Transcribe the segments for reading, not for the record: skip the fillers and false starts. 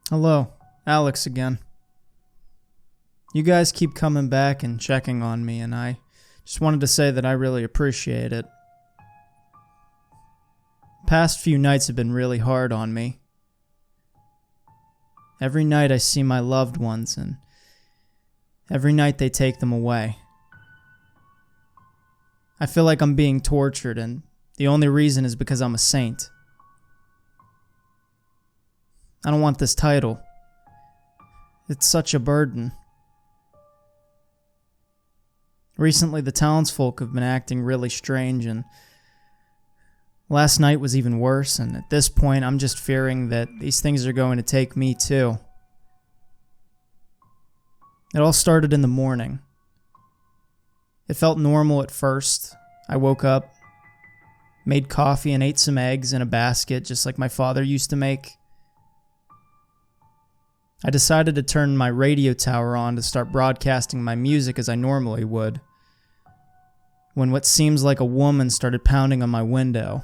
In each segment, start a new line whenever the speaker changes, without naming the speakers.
Hello, Alex again. You guys keep coming back and checking on me, and I just wanted to say that I really appreciate it. Past few nights have been really hard on me. Every night I see my loved ones, and every night they take them away. I feel like I'm being tortured, and the only reason is because I'm a saint. I don't want this title. It's such a burden. Recently, the townsfolk have been acting really strange, and last night was even worse, and at this point, I'm just fearing that these things are going to take me too. It all started in the morning. It felt normal at first. I woke up, made coffee, and ate some eggs in a basket, just like my father used to make. I decided to turn my radio tower on to start broadcasting my music as I normally would, when what seems like a woman started pounding on my window.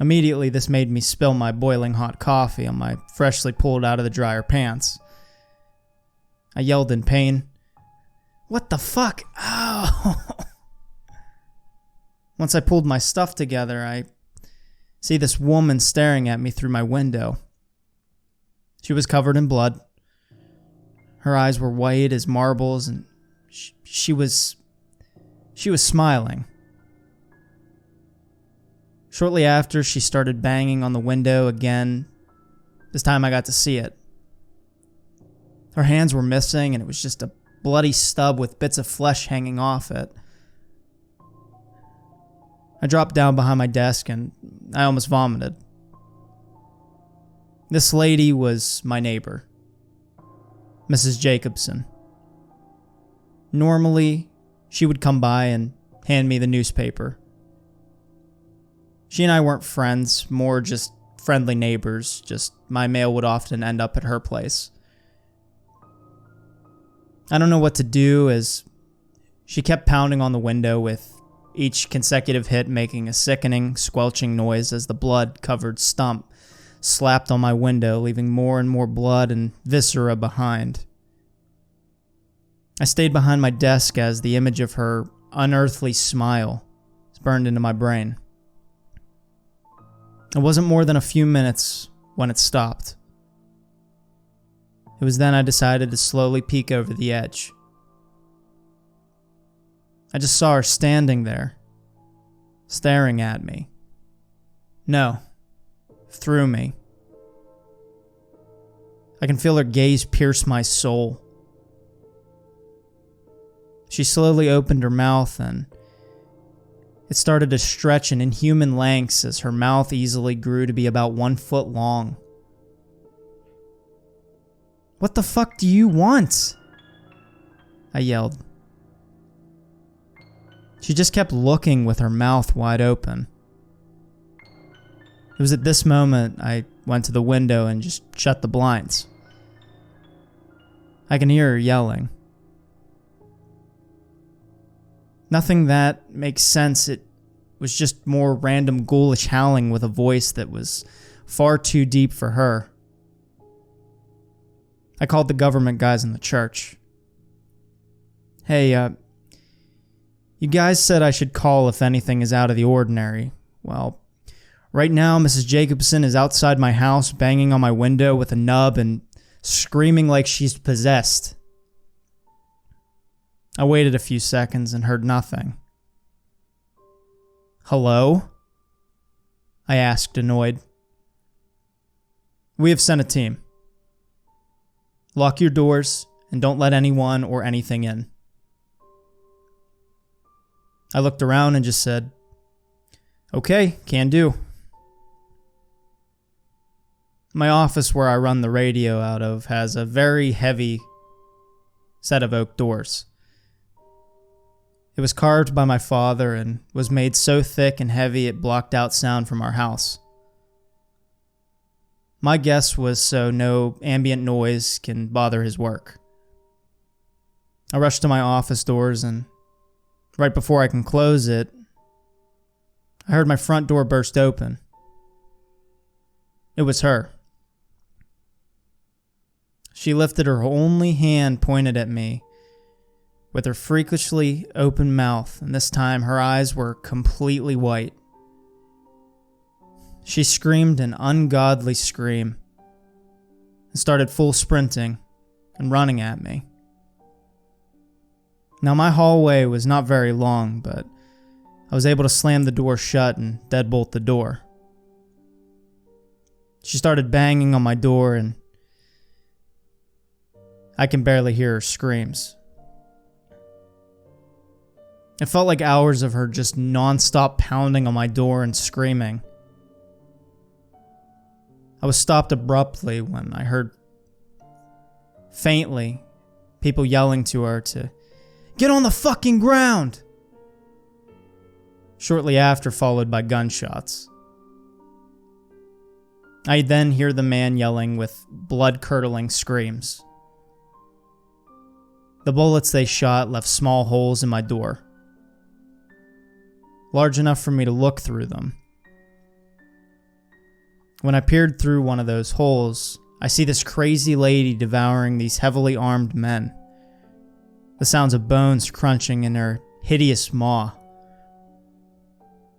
Immediately, this made me spill my boiling hot coffee on my freshly pulled out of the dryer pants. I yelled in pain, "What the fuck? Ow!" Once I pulled my stuff together, I see this woman staring at me through my window. She was covered in blood. Her eyes were white as marbles, and she was smiling. Shortly after, she started banging on the window again. This time I got to see it. Her hands were missing, and it was just a bloody stub with bits of flesh hanging off it. I dropped down behind my desk, and I almost vomited. This lady was my neighbor, Mrs. Jacobson. Normally, she would come by and hand me the newspaper. She and I weren't friends, more just friendly neighbors, just my mail would often end up at her place. I don't know what to do, as she kept pounding on the window, with each consecutive hit making a sickening, squelching noise as the blood-covered stump slapped on my window, leaving more and more blood and viscera behind. I stayed behind my desk as the image of her unearthly smile was burned into my brain. It wasn't more than a few minutes when it stopped. It was then I decided to slowly peek over the edge. I just saw her standing there, staring at me. No, through me. I can feel her gaze pierce my soul. She slowly opened her mouth, and it started to stretch in inhuman lengths as her mouth easily grew to be about 1 foot long. "What the fuck do you want?" I yelled. She just kept looking with her mouth wide open. It was at this moment I went to the window and just shut the blinds. I can hear her yelling. Nothing that makes sense. It was just more random ghoulish howling with a voice that was far too deep for her. I called the government guys in the church. "Hey, you guys said I should call if anything is out of the ordinary. Well, right now Mrs. Jacobson is outside my house banging on my window with a nub and screaming like she's possessed." I waited a few seconds and heard nothing. "Hello?" I asked, annoyed. "We have sent a team. Lock your doors and don't let anyone or anything in." I looked around and just said, "Okay, can do." My office, where I run the radio out of, has a very heavy set of oak doors. It was carved by my father and was made so thick and heavy it blocked out sound from our house. My guess was so no ambient noise can bother his work. I rushed to my office doors, and right before I can close it, I heard my front door burst open. It was her. She lifted her only hand pointed at me with her freakishly open mouth, and this time her eyes were completely white. She screamed an ungodly scream and started full sprinting and running at me. Now my hallway was not very long, but I was able to slam the door shut and deadbolt the door. She started banging on my door, and I can barely hear her screams. It felt like hours of her just non-stop pounding on my door and screaming. I was stopped abruptly when I heard, faintly, people yelling to her to get on the fucking ground. Shortly after, followed by gunshots. I then hear the man yelling with blood-curdling screams. The bullets they shot left small holes in my door, large enough for me to look through them. When I peered through one of those holes, I see this crazy lady devouring these heavily armed men. The sounds of bones crunching in her hideous maw.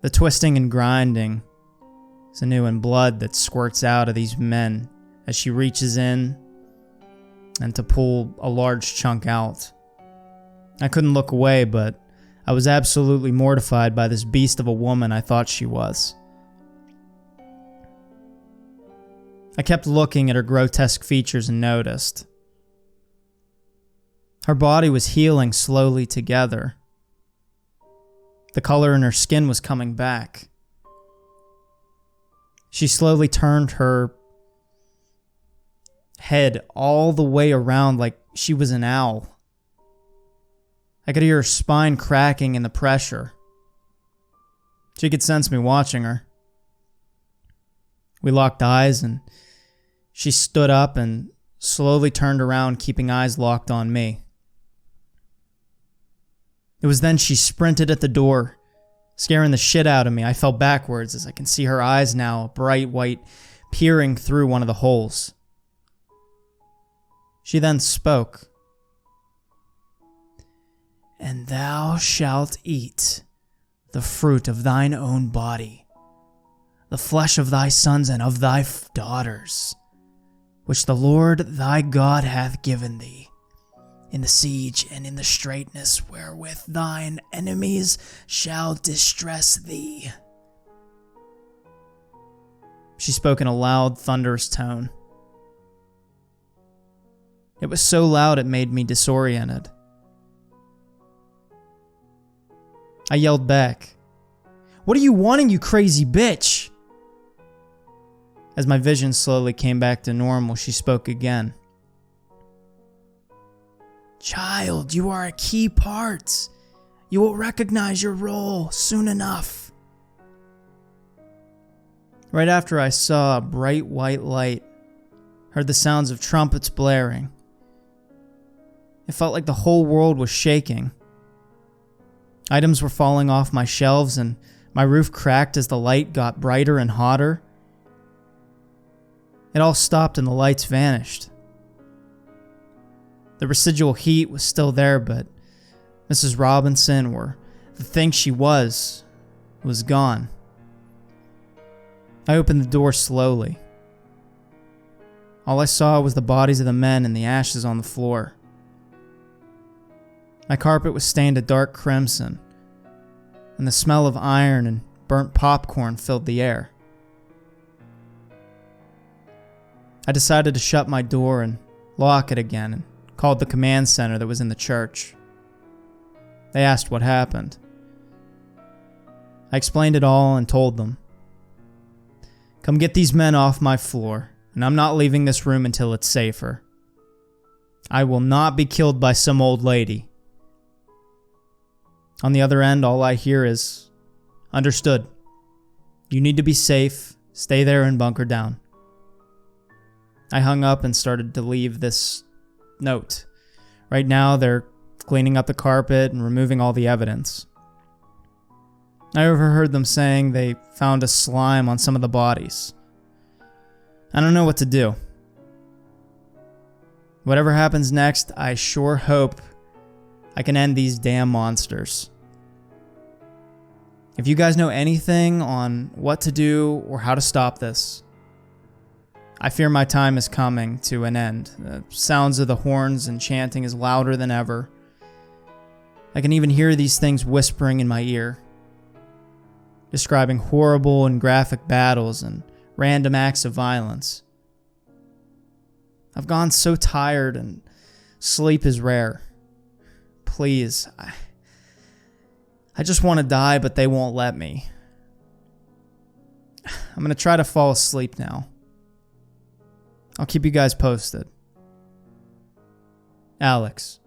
The twisting and grinding sinew and blood that squirts out of these men as she reaches in and to pull a large chunk out. I couldn't look away, but I was absolutely mortified by this beast of a woman I thought she was. I kept looking at her grotesque features and noticed. Her body was healing slowly together. The color in her skin was coming back. She slowly turned her head all the way around like she was an owl. I could hear her spine cracking in the pressure. She could sense me watching her. We locked eyes, and she stood up and slowly turned around, keeping eyes locked on me. It was then she sprinted at the door, scaring the shit out of me. I fell backwards as I can see her eyes now, bright white, peering through one of the holes. She then spoke. "And thou shalt eat the fruit of thine own body, the flesh of thy sons and of thy daughters, which the Lord thy God hath given thee, in the siege and in the straitness wherewith thine enemies shall distress thee." She spoke in a loud, thunderous tone. It was so loud it made me disoriented. I yelled back, "What are you wanting, you crazy bitch?" As my vision slowly came back to normal, she spoke again. "Child, you are a key part. You will recognize your role soon enough." Right after I saw a bright white light, heard the sounds of trumpets blaring. It felt like the whole world was shaking. Items were falling off my shelves, and my roof cracked as the light got brighter and hotter. It all stopped and the lights vanished. The residual heat was still there, but Mrs. Robinson, or the thing she was gone. I opened the door slowly. All I saw was the bodies of the men and the ashes on the floor. My carpet was stained a dark crimson, and the smell of iron and burnt popcorn filled the air. I decided to shut my door and lock it again, and called the command center that was in the church. They asked what happened. I explained it all and told them, "Come get these men off my floor, and I'm not leaving this room until it's safer. I will not be killed by some old lady." On the other end, all I hear is, "Understood. You need to be safe. Stay there and bunker down." I hung up and started to leave this note. Right now, they're cleaning up the carpet and removing all the evidence. I overheard them saying they found a slime on some of the bodies. I don't know what to do. Whatever happens next, I sure hope I can end these damn monsters. If you guys know anything on what to do or how to stop this, I fear my time is coming to an end. The sounds of the horns and chanting is louder than ever. I can even hear these things whispering in my ear, describing horrible and graphic battles and random acts of violence. I've gone so tired and sleep is rare. Please, I just want to die, but they won't let me. I'm going to try to fall asleep now. I'll keep you guys posted. Alex.